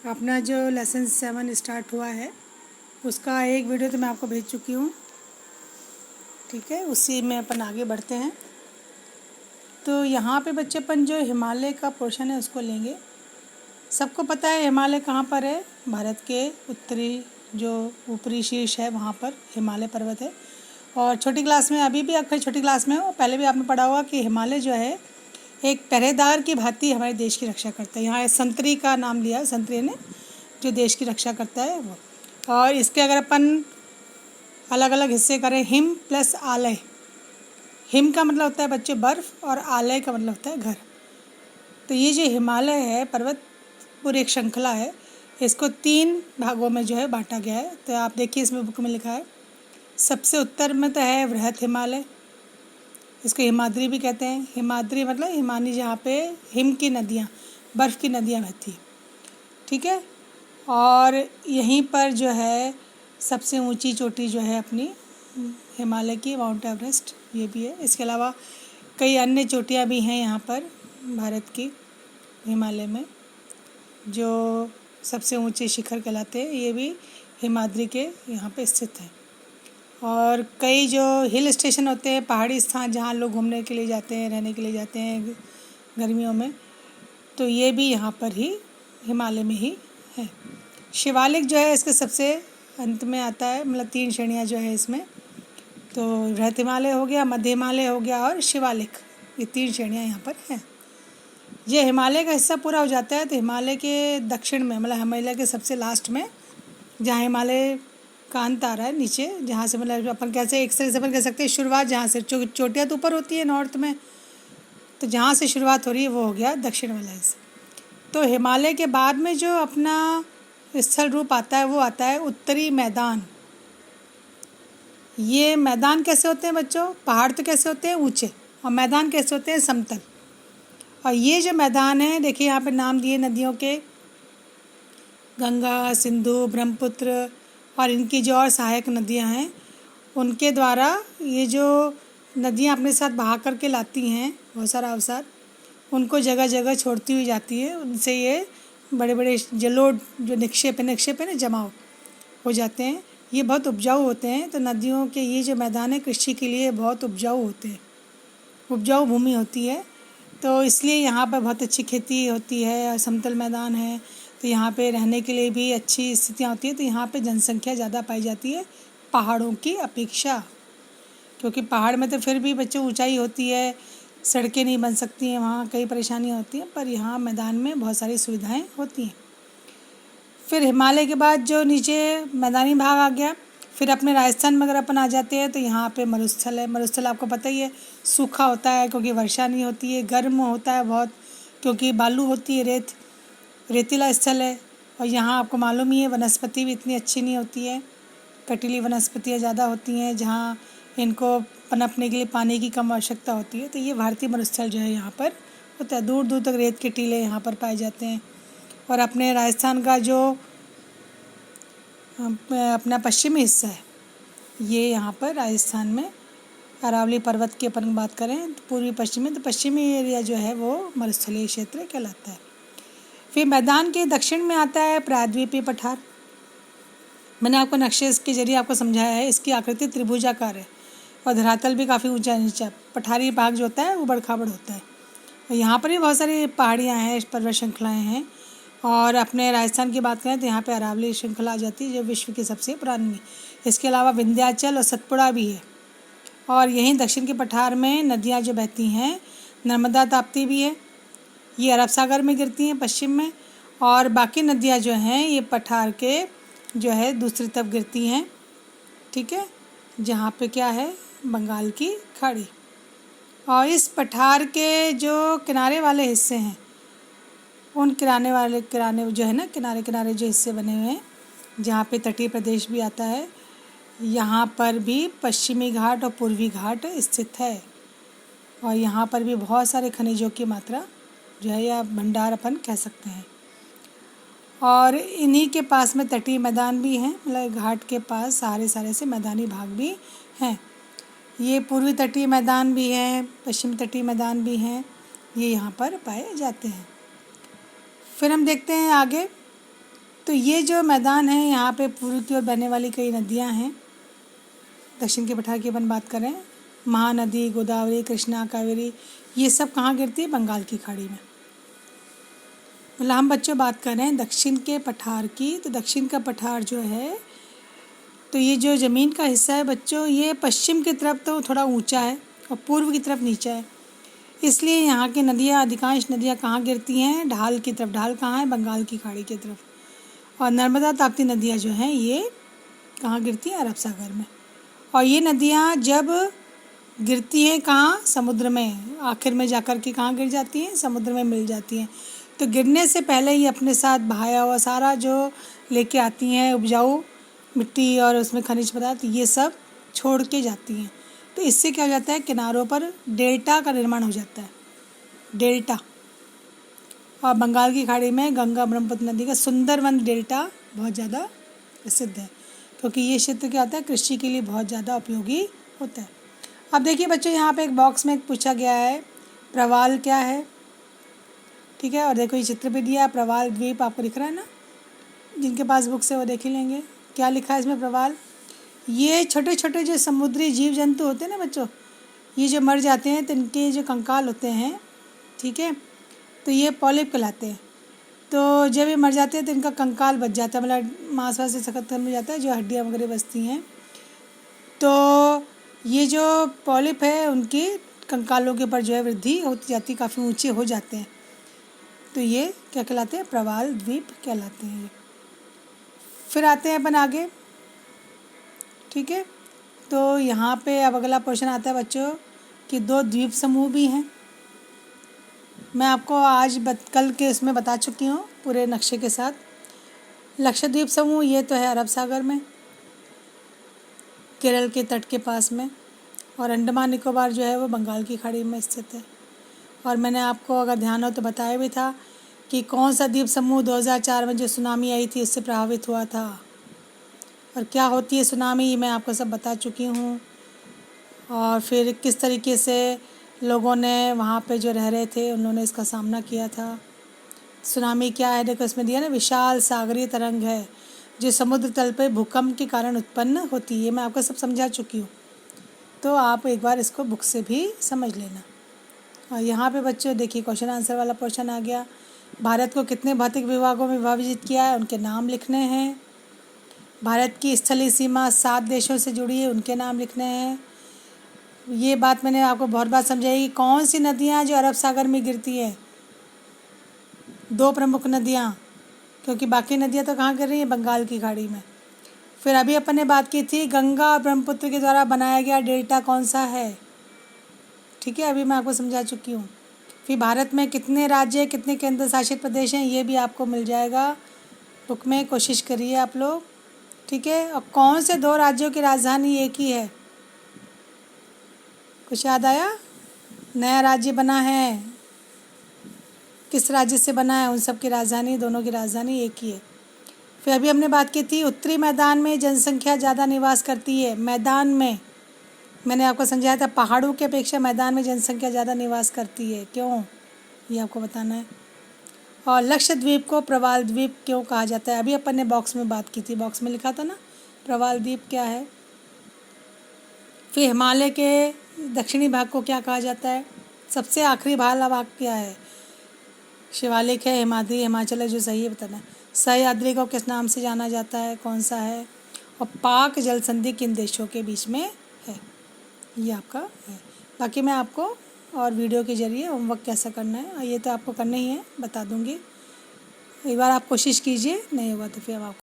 अपना जो lesson 7 start हुआ है उसका एक वीडियो तो मैं आपको भेज चुकी हूँ। ठीक है, उसी में अपन आगे बढ़ते हैं। तो यहाँ पे बच्चे अपन जो हिमालय का पोर्शन है उसको लेंगे। सबको पता है हिमालय कहाँ पर है। भारत के उत्तरी जो ऊपरी शीर्ष है वहाँ पर हिमालय पर्वत है। और छोटी क्लास में, अभी भी आपको छोटी क्लास में हो, पहले भी आपने पढ़ा होगा कि हिमालय जो है एक पहरेदार की भांति हमारे देश की रक्षा करता है। यहाँ संतरी का नाम लिया, संतरी ने जो देश की रक्षा करता है वो। और इसके अगर अपन अलग अलग हिस्से करें, हिम प्लस आलय। हिम का मतलब होता है बच्चे बर्फ़, और आलय का मतलब होता है घर। तो ये जो हिमालय है पर्वत पूरी एक श्रृंखला है। इसको 3 भागों में जो है बांटा गया है। तो आप देखिए इसमें बुक में लिखा है, सबसे उत्तर में तो है वृहत हिमालय, इसको हिमाद्री भी कहते हैं। हिमाद्री मतलब हिमानी, जहाँ पे हिम की नदियाँ, बर्फ़ की नदियाँ बहती। ठीक है, और यहीं पर जो है सबसे ऊंची चोटी जो है अपनी हिमालय की, माउंट एवरेस्ट, ये भी है। इसके अलावा कई अन्य चोटियाँ भी हैं यहाँ पर भारत की हिमालय में, जो सबसे ऊंचे शिखर कहलाते हैं। ये भी हिमाद्री के यहाँ पे स्थित है। और कई जो हिल स्टेशन होते हैं, पहाड़ी स्थान जहाँ लोग घूमने के लिए जाते हैं, रहने के लिए जाते हैं गर्मियों में, तो ये भी यहाँ पर ही हिमालय में ही है। शिवालिक जो है इसके सबसे अंत में आता है, मतलब 3 श्रेणियाँ जो है इसमें। तो वृहत हिमालय हो गया, मध्य हिमालय हो गया और शिवालिक, ये 3 श्रेणियाँ यहाँ पर हैं। ये हिमालय का हिस्सा पूरा हो जाता है तो हिमालय के दक्षिण में, मतलब हिमालय के सबसे लास्ट में, जहाँ हिमालय का अंत आ रहा है नीचे, जहाँ से मतलब अपन कैसे एक तरह से अपन कह सकते हैं शुरुआत, जहाँ से चोटियाँ तो ऊपर होती है नॉर्थ में, तो जहाँ से शुरुआत हो रही है वो हो गया दक्षिण वाला हिस्सा। तो हिमालय के बाद में जो अपना स्थल रूप आता है वो आता है उत्तरी मैदान। ये मैदान कैसे होते हैं बच्चों? पहाड़ तो कैसे होते हैं? ऊंचे। और मैदान कैसे होते हैं? समतल। और ये जो मैदान है, देखिए यहाँ पे नाम दिए नदियों के, गंगा, सिंधु, ब्रह्मपुत्र, और इनकी जो और सहायक नदियाँ हैं उनके द्वारा ये जो नदियाँ अपने साथ बहा करके लाती हैं बहुत सारा अवसाद, उनको जगह जगह छोड़ती हुई जाती है। उनसे ये बड़े बड़े जलोढ़ जो निक्षेप है ना, जमाव हो जाते हैं। ये बहुत उपजाऊ होते हैं। तो नदियों के ये जो मैदान है कृषि के लिए बहुत उपजाऊ होते हैं, उपजाऊ भूमि होती है। तो इसलिए यहाँ पर बहुत अच्छी खेती होती है और समतल मैदान है, तो यहाँ पे रहने के लिए भी अच्छी स्थितियाँ होती हैं। तो यहाँ पे जनसंख्या ज़्यादा पाई जाती है पहाड़ों की अपेक्षा, क्योंकि पहाड़ में तो फिर भी बच्चों ऊंचाई होती है, सड़कें नहीं बन सकती हैं, वहाँ कई परेशानियाँ होती हैं, पर यहाँ मैदान में बहुत सारी सुविधाएं होती हैं। फिर हिमालय के बाद जो नीचे मैदानी भाग आ गया, फिर अपने राजस्थान में अगर अपन आ जाते हैं तो यहाँ पे मरुस्थल है। मरुस्थल आपको पता ही है, सूखा होता है क्योंकि वर्षा नहीं होती है, गर्म होता है बहुत क्योंकि बालू होती है, रेतीला स्थल है। और यहाँ आपको मालूम ही है वनस्पति भी इतनी अच्छी नहीं होती है, कटीली वनस्पतियाँ ज़्यादा होती हैं जहाँ इनको पनपने के लिए पानी की कम आवश्यकता होती है। तो ये भारतीय मरुस्थल जो है यहाँ पर होता है, दूर दूर तक रेत के टीले यहाँ पर पाए जाते हैं। और अपने राजस्थान का जो अपना पश्चिमी हिस्सा है, ये यहाँ पर राजस्थान में अरावली पर्वत की अपन बात करें तो पूर्वी पश्चिमी, तो पश्चिमी एरिया जो है वो मरुस्थलीय क्षेत्र कहलाता है। फिर मैदान के दक्षिण में आता है प्रायद्वीपीय पठार। मैंने आपको नक्शे के जरिए आपको समझाया है, इसकी आकृति त्रिभुजाकार है और धरातल भी काफ़ी ऊंचा नीचा। पठारी भाग जो होता है उबड़ खाबड़ होता है। और यहाँ पर भी बहुत सारी पहाड़ियाँ हैं, पर्वत श्रृंखलाएँ हैं। और अपने राजस्थान की बात करें तो यहाँ पे अरावली श्रृंखला आ जाती है जो विश्व की सबसे पुरानी है। इसके अलावा विंध्याचल और सतपुड़ा भी है। और यहीं दक्षिण के पठार में नदियाँ जो बहती हैं, नर्मदा ताप्ती भी है, ये अरब सागर में गिरती हैं पश्चिम में। और बाकी नदियाँ जो हैं ये पठार के जो है दूसरी तरफ गिरती हैं। ठीक है, जहाँ पे क्या है, बंगाल की खाड़ी। और इस पठार के जो किनारे वाले हिस्से हैं, उन किनारे जो है ना, किनारे किनारे जो हिस्से बने हुए हैं जहाँ पे तटीय प्रदेश भी आता है, यहाँ पर भी पश्चिमी घाट और पूर्वी घाट स्थित है। और यहाँ पर भी बहुत सारे खनिजों की मात्रा जो है या भंडार अपन कह सकते हैं। और इन्हीं के पास में तटीय मैदान भी हैं, मतलब घाट के पास सारे से मैदानी भाग भी हैं। ये पूर्वी तटीय मैदान भी हैं, पश्चिमी तटीय मैदान भी हैं, ये यहाँ पर पाए जाते हैं। फिर हम देखते हैं आगे। तो ये जो मैदान है यहाँ पे पूर्व की ओर बहने वाली कई नदियाँ हैं। दक्षिण के पठार की अपन बात करें, महानदी, गोदावरी, कृष्णा, कावेरी, ये सब कहाँ गिरती है? बंगाल की खाड़ी में। मतलब हम बच्चों बात कर रहे हैं दक्षिण के पठार की। तो दक्षिण का पठार जो है, तो ये जो ज़मीन का हिस्सा है बच्चों, ये पश्चिम की तरफ तो थोड़ा ऊंचा है और पूर्व की तरफ नीचा है। इसलिए यहाँ की नदियाँ, अधिकांश नदियाँ कहाँ गिरती हैं? ढाल की तरफ। ढाल कहाँ है? बंगाल की खाड़ी की तरफ। और नर्मदा, ताप्ती नदियाँ जो हैं ये कहाँ गिरती हैं? अरब सागर में। और ये नदियाँ जब गिरती हैं कहाँ? समुद्र में। आखिर में जाकर के कहाँ गिर जाती हैं? समुद्र में मिल जाती हैं। तो गिरने से पहले ही अपने साथ बहाया हुआ सारा जो लेके आती हैं उपजाऊ मिट्टी और उसमें खनिज पदार्थ, ये सब छोड़ के जाती हैं। तो इससे क्या हो जाता है? किनारों पर डेल्टा का निर्माण हो जाता है, डेल्टा। और बंगाल की खाड़ी में गंगा ब्रह्मपुत्र नदी का सुंदरवन डेल्टा बहुत ज़्यादा प्रसिद्ध है, क्योंकि ये क्षेत्र क्या होता है? कृषि के लिए बहुत ज़्यादा उपयोगी होता है। अब देखिए बच्चों, यहाँ पे एक बॉक्स में पूछा गया है प्रवाल क्या है, ठीक है। और देखो ये चित्र भी दिया है, प्रवाल द्वीप आपको दिख रहा है ना। जिनके पास बुक्स है वो देख ही लेंगे क्या लिखा है इसमें। प्रवाल, ये छोटे छोटे जो समुद्री जीव जंतु होते हैं ना बच्चों, ये जो मर जाते हैं तो इनके जो कंकाल होते हैं, ठीक है, तो ये पॉलिप कहलाते हैं। तो जब ये मर जाते हैं तो इनका कंकाल बच जाता है, मतलब मांस वास से खत्म हो जाता है, जो हड्डियाँ वगैरह बचती हैं। तो ये जो पॉलिप है उनके कंकालों के ऊपर जो है वृद्धि होती जाती, काफ़ी ऊंचे हो जाते हैं। तो ये क्या कहलाते हैं? प्रवाल द्वीप कहलाते हैं। फिर आते हैं अपन आगे, ठीक है। तो यहाँ पे अब अगला क्वेश्चन आता है बच्चों कि 2 द्वीप समूह भी हैं। मैं आपको आज कल के इसमें बता चुकी हूँ पूरे नक्शे के साथ। लक्षद्वीप समूह ये तो है अरब सागर में, केरल के तट के पास में, और अंडमान निकोबार जो है वो बंगाल की खाड़ी में स्थित है। और मैंने आपको अगर ध्यान हो तो बताया भी था कि कौन सा द्वीप समूह 2004 में जो सुनामी आई थी उससे प्रभावित हुआ था, और क्या होती है सुनामी, ये मैं आपको सब बता चुकी हूँ। और फिर किस तरीके से लोगों ने वहाँ पे जो रह रहे थे उन्होंने इसका सामना किया था। सुनामी क्या है? देखो इसमें दिया ना, विशाल सागरीय तरंग है जो समुद्र तल पे भूकंप के कारण उत्पन्न होती है। ये मैं आपको सब समझा चुकी हूँ, तो आप एक बार इसको बुक से भी समझ लेना। और यहाँ पे बच्चों देखिए क्वेश्चन आंसर वाला क्वेश्चन आ गया। भारत को कितने भौतिक विभागों में विभाजित किया है? उनके नाम लिखने हैं। भारत की स्थलीय सीमा 7 देशों से जुड़ी है, उनके नाम लिखने हैं। ये बात मैंने आपको बहुत बार समझाई। कौन सी नदियाँ जो अरब सागर में गिरती है? 2 प्रमुख नदियाँ, क्योंकि बाकी नदियाँ तो कहाँ गिर रही हैं? बंगाल की खाड़ी में। फिर अभी अपन ने बात की थी गंगा और ब्रह्मपुत्र के द्वारा बनाया गया डेल्टा कौन सा है, ठीक है, अभी मैं आपको समझा चुकी हूँ। फिर भारत में कितने राज्य, कितने केंद्र शासित प्रदेश हैं, ये भी आपको मिल जाएगा बुक में, कोशिश करिए आप लोग, ठीक है। और कौन से 2 राज्यों की राजधानी एक ही है? कुछ याद आया? नया राज्य बना है, किस राज्य से बना है? उन सब की राजधानी, दोनों की राजधानी एक ही है। फिर अभी हमने बात की थी उत्तरी मैदान में जनसंख्या ज़्यादा निवास करती है। मैदान में मैंने आपको समझाया था पहाड़ों की अपेक्षा मैदान में जनसंख्या ज़्यादा निवास करती है, क्यों, ये आपको बताना है। और लक्षद्वीप को प्रवाल द्वीप क्यों कहा जाता है? अभी अपन ने बॉक्स में बात की थी, बॉक्स में लिखा था ना प्रवाल द्वीप क्या है। फिर हिमालय के दक्षिणी भाग को क्या कहा जाता है? सबसे आखिरी भाग क्या है? शिवालिक है, हिमाद्री, हिमाचल है, जो सही है बताना है। सह्याद्री को किस नाम से जाना जाता है? कौन सा है? और पाक जल संधि किन देशों के बीच में है? ये आपका है। बाकी मैं आपको और वीडियो के ज़रिए होमवर्क कैसा करना है ये तो आपको करना ही है, बता दूँगी। एक बार आप कोशिश कीजिए, नहीं हुआ तो फिर आप